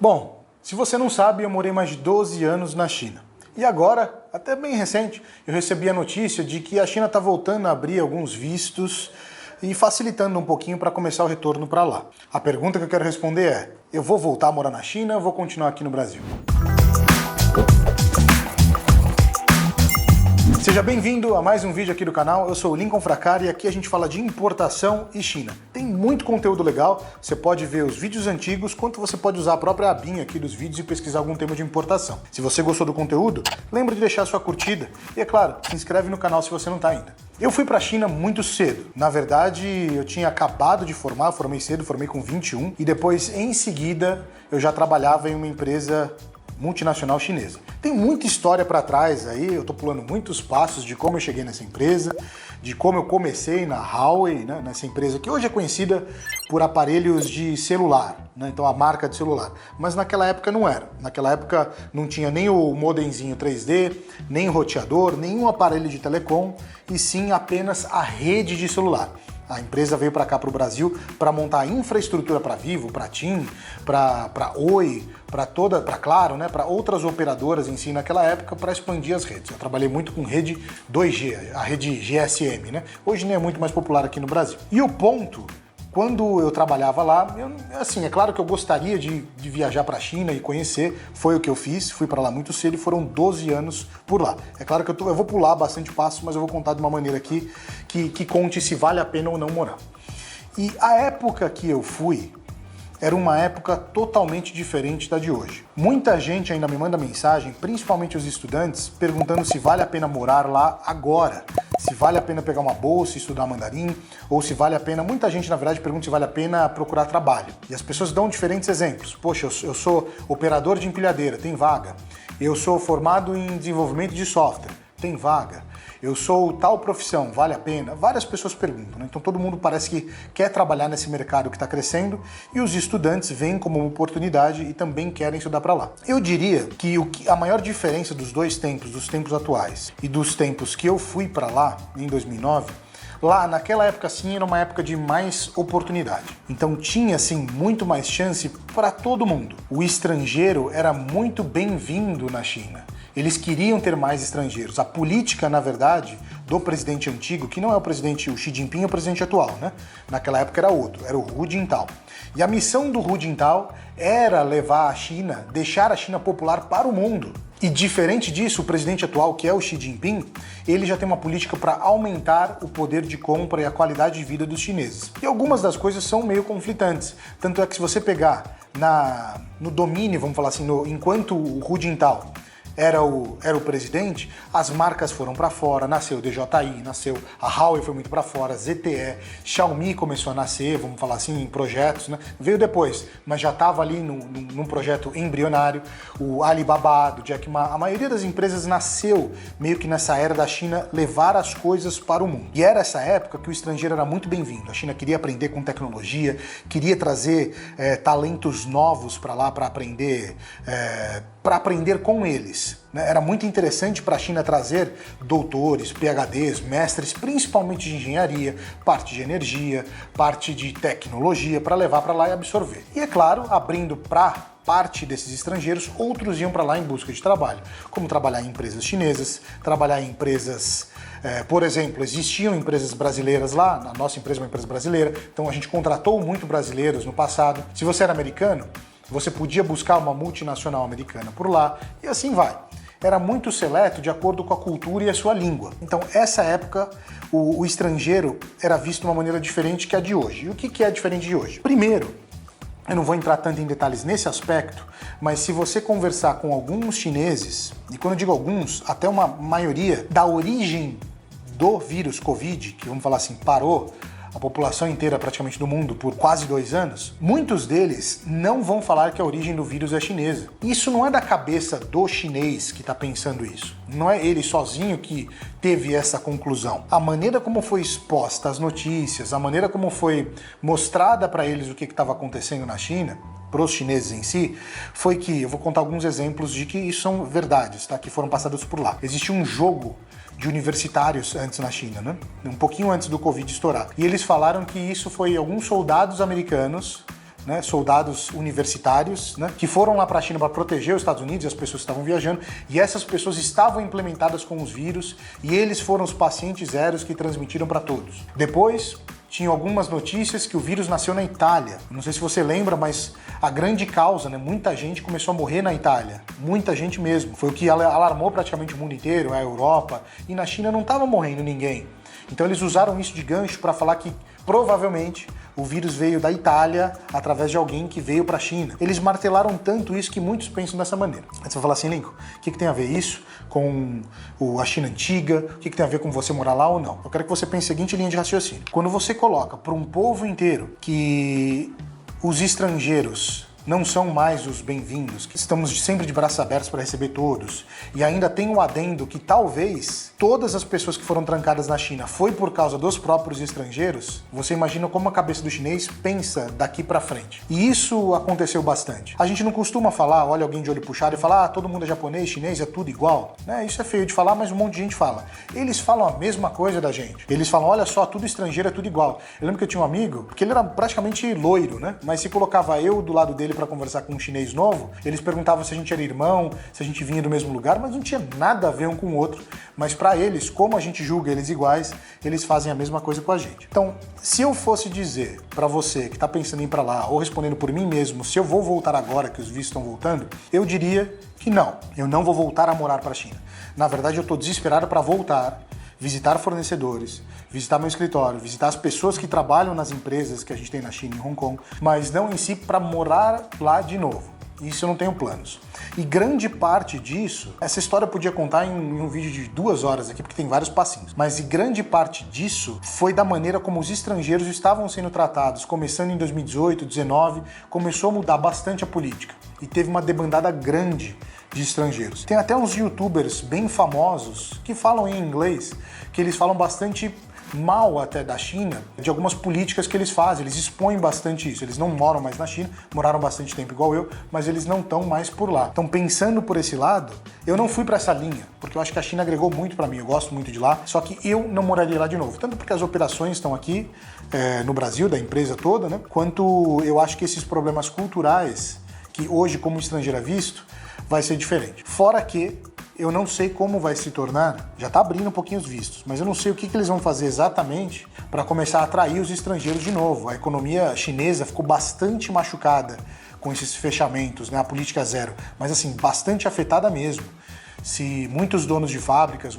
Bom, se você não sabe, eu morei mais de 12 anos na China. E agora, até bem recente, eu recebi a notícia de que a China está voltando a abrir alguns vistos e facilitando um pouquinho para começar o retorno para lá. A pergunta que eu quero responder é: eu vou voltar a morar na China ou vou continuar aqui no Brasil? Seja bem-vindo a mais um vídeo aqui do canal. Eu sou o Lincoln Fracari e aqui a gente fala de importação e China. Tem muito conteúdo legal, você pode ver os vídeos antigos, quanto você pode usar a própria abinha aqui dos vídeos e pesquisar algum tema de importação. Se você gostou do conteúdo, lembra de deixar sua curtida e, é claro, se inscreve no canal se você não está ainda. Eu fui para a China muito cedo. Na verdade, eu tinha acabado de formar, formei cedo, formei com 21, e depois, em seguida, eu já trabalhava em uma empresa multinacional chinesa. Tem muita história para trás aí, eu tô pulando muitos passos de como eu cheguei nessa empresa, de como eu comecei na Huawei, né, nessa empresa que hoje é conhecida por aparelhos de celular, né, então a marca de celular. Mas naquela época não era. Naquela época não tinha nem o modemzinho 3D, nem o roteador, nenhum aparelho de telecom, e sim apenas a rede de celular. A empresa veio para cá, para o Brasil, para montar infraestrutura para Vivo, para TIM, para Oi, para Claro, né, para outras operadoras em si naquela época, para expandir as redes. Eu trabalhei muito com rede 2G, a rede GSM, né? Hoje nem é muito mais popular aqui no Brasil. E o ponto, quando eu trabalhava lá, é claro que eu gostaria de viajar para a China e conhecer, foi o que eu fiz, fui para lá muito cedo e foram 12 anos por lá. É claro que eu vou pular bastante passo, mas eu vou contar de uma maneira aqui que conte se vale a pena ou não morar. E a época que eu fui era uma época totalmente diferente da de hoje. Muita gente ainda me manda mensagem, principalmente os estudantes, perguntando se vale a pena morar lá agora, se vale a pena pegar uma bolsa e estudar mandarim, ou se vale a pena... Muita gente, na verdade, pergunta se vale a pena procurar trabalho. E as pessoas dão diferentes exemplos. Poxa, eu sou operador de empilhadeira, tem vaga. Eu sou formado em desenvolvimento de software, tem vaga. Eu sou tal profissão, vale a pena? Várias pessoas perguntam, né? Então todo mundo parece que quer trabalhar nesse mercado que está crescendo e os estudantes veem como uma oportunidade e também querem estudar para lá. Eu diria que a maior diferença dos dois tempos, dos tempos atuais e dos tempos que eu fui para lá, em 2009, lá naquela época sim era uma época de mais oportunidade. Então tinha sim muito mais chance para todo mundo. O estrangeiro era muito bem-vindo na China. Eles queriam ter mais estrangeiros. A política, na verdade, do presidente antigo, que não é o presidente o Xi Jinping, é o presidente atual, né? Naquela época era outro, era o Hu Jintao. E a missão do Hu Jintao era levar a China, deixar a China popular para o mundo. E diferente disso, o presidente atual, que é o Xi Jinping, ele já tem uma política para aumentar o poder de compra e a qualidade de vida dos chineses. E algumas das coisas são meio conflitantes. Tanto é que se você pegar no domínio, vamos falar assim, enquanto o Hu Jintao era o presidente, as marcas foram para fora, nasceu DJI, nasceu a Huawei, foi muito para fora, ZTE, Xiaomi começou a nascer, vamos falar assim, em projetos, né? Veio depois, mas já estava ali num projeto embrionário, o Alibaba, do Jack Ma, a maioria das empresas nasceu meio que nessa era da China levar as coisas para o mundo. E era essa época que o estrangeiro era muito bem-vindo, a China queria aprender com tecnologia, queria trazer talentos novos para lá para aprender com eles. Era muito interessante para a China trazer doutores, PhDs, mestres, principalmente de engenharia, parte de energia, parte de tecnologia, para levar para lá e absorver. E é claro, abrindo para parte desses estrangeiros, outros iam para lá em busca de trabalho, como trabalhar em empresas chinesas, trabalhar em empresas... por exemplo, existiam empresas brasileiras lá, a nossa empresa é uma empresa brasileira, então a gente contratou muito brasileiros no passado. Se você era americano, você podia buscar uma multinacional americana por lá, e assim vai. Era muito seleto de acordo com a cultura e a sua língua. Então, essa época, o estrangeiro era visto de uma maneira diferente que a de hoje. E o que é diferente de hoje? Primeiro, eu não vou entrar tanto em detalhes nesse aspecto, mas se você conversar com alguns chineses, e quando eu digo alguns, até uma maioria, da origem do vírus Covid, que vamos falar assim, parou a população inteira praticamente do mundo por quase 2 anos, muitos deles não vão falar que a origem do vírus é chinesa. Isso não é da cabeça do chinês que está pensando isso. Não é ele sozinho que teve essa conclusão. A maneira como foi exposta as notícias, a maneira como foi mostrada para eles o que estava acontecendo na China, para os chineses em si, foi que, eu vou contar alguns exemplos de que isso são verdades, tá? Que foram passados por lá. Existia um jogo de universitários antes na China, né? Um pouquinho antes do Covid estourar. E eles falaram que isso foi alguns soldados americanos né, soldados universitários, né, que foram lá para a China para proteger os Estados Unidos e as pessoas que estavam viajando, e essas pessoas estavam implementadas com os vírus, e eles foram os pacientes zeros que transmitiram para todos. Depois, tinha algumas notícias que o vírus nasceu na Itália. Não sei se você lembra, mas a grande causa, né? Muita gente começou a morrer na Itália. Muita gente mesmo. Foi o que alarmou praticamente o mundo inteiro, a Europa. E na China não estava morrendo ninguém. Então eles usaram isso de gancho para falar que provavelmente o vírus veio da Itália através de alguém que veio para a China. Eles martelaram tanto isso que muitos pensam dessa maneira. Aí você vai falar assim, Lincoln, o que tem a ver isso com a China antiga? O que tem a ver com você morar lá ou não? Eu quero que você pense a seguinte linha de raciocínio. Quando você coloca para um povo inteiro que os estrangeiros não são mais os bem-vindos, que estamos sempre de braços abertos para receber todos, e ainda tem um adendo que talvez todas as pessoas que foram trancadas na China foi por causa dos próprios estrangeiros, você imagina como a cabeça do chinês pensa daqui para frente. E isso aconteceu bastante. A gente não costuma falar, olha alguém de olho puxado e falar, todo mundo é japonês, chinês, é tudo igual. Né? Isso é feio de falar, mas um monte de gente fala. Eles falam a mesma coisa da gente. Eles falam, olha só, tudo estrangeiro é tudo igual. Eu lembro que eu tinha um amigo, porque ele era praticamente loiro, né? Mas se colocava eu do lado dele para conversar com um chinês novo, eles perguntavam se a gente era irmão, se a gente vinha do mesmo lugar, mas não tinha nada a ver um com o outro. Mas para eles, como a gente julga eles iguais, eles fazem a mesma coisa com a gente. Então, se eu fosse dizer para você que está pensando em ir para lá, ou respondendo por mim mesmo, se eu vou voltar agora que os vistos estão voltando, eu diria que não. Eu não vou voltar a morar para a China. Na verdade, eu estou desesperado para voltar, visitar fornecedores, visitar meu escritório, visitar as pessoas que trabalham nas empresas que a gente tem na China e em Hong Kong, mas não em si para morar lá de novo. Isso eu não tenho planos. E grande parte disso, essa história eu podia contar em um vídeo de 2 horas aqui, porque tem vários passinhos, mas grande parte disso foi da maneira como os estrangeiros estavam sendo tratados, começando em 2018, 2019, começou a mudar bastante a política e teve uma debandada grande de estrangeiros. Tem até uns youtubers bem famosos que falam em inglês, que eles falam bastante mal até da China, de algumas políticas que eles fazem, eles expõem bastante isso. Eles não moram mais na China, moraram bastante tempo igual eu, mas eles não estão mais por lá. Então, pensando por esse lado, eu não fui para essa linha, porque eu acho que a China agregou muito para mim, eu gosto muito de lá, só que eu não moraria lá de novo, tanto porque as operações estão aqui no Brasil, da empresa toda, né? Quanto eu acho que esses problemas culturais, que hoje como estrangeiro é visto, vai ser diferente. Fora que eu não sei como vai se tornar, já está abrindo um pouquinho os vistos, mas eu não sei o que eles vão fazer exatamente para começar a atrair os estrangeiros de novo. A economia chinesa ficou bastante machucada com esses fechamentos, né? A política zero, mas assim, bastante afetada mesmo. Se muitos donos de fábricas,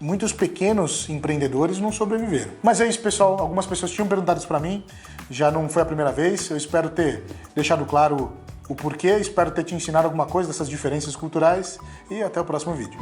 muitos pequenos empreendedores não sobreviveram. Mas é isso, pessoal. Algumas pessoas tinham perguntado isso para mim, já não foi a primeira vez. Eu espero ter deixado claro o porquê, espero ter te ensinado alguma coisa dessas diferenças culturais e até o próximo vídeo.